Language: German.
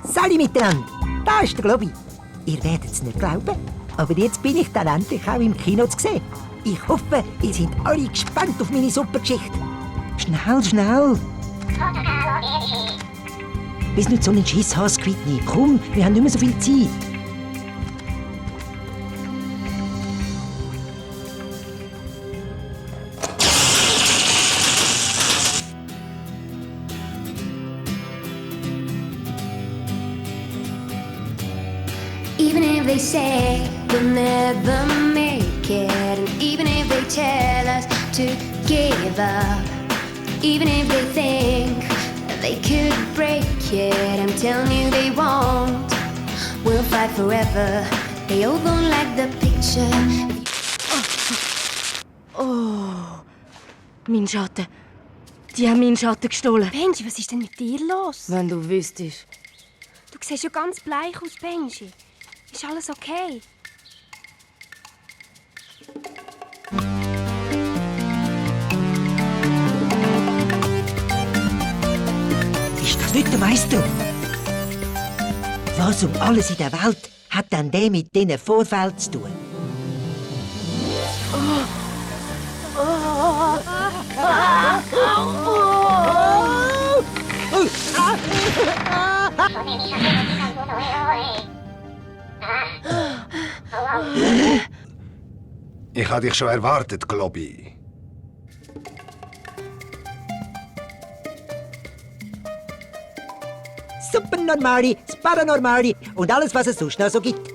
Salut miteinander, da ist der Globi. Ihr werdet es nicht glauben, aber jetzt bin ich dann endlich auch im Kino zu sehen. Ich hoffe, ihr seid alle gespannt auf meine super Geschichte. Schnell, schnell! Bis nicht so einen Schiss hast, Whitney. Komm, wir haben nicht mehr so viel Zeit. Even if they say we'll never make it, and even if they tell us to give up, even if they think they could break it, I'm telling you they won't. We'll fight forever. They all don't like the picture. Oh, mein Schatten. Die haben meinen Schatten gestohlen. Benji, was ist denn mit dir los? Wenn du wüsstest. Du siehst ja ganz bleich aus, Benji. Ist alles okay? Ist das nicht der Meister? Was um alles in der Welt hat denn der mit diesen Vorfällen zu tun? Ich habe dich schon erwartet, Globi. Supernormali, das Paranormali und alles, was es sonst noch so gibt.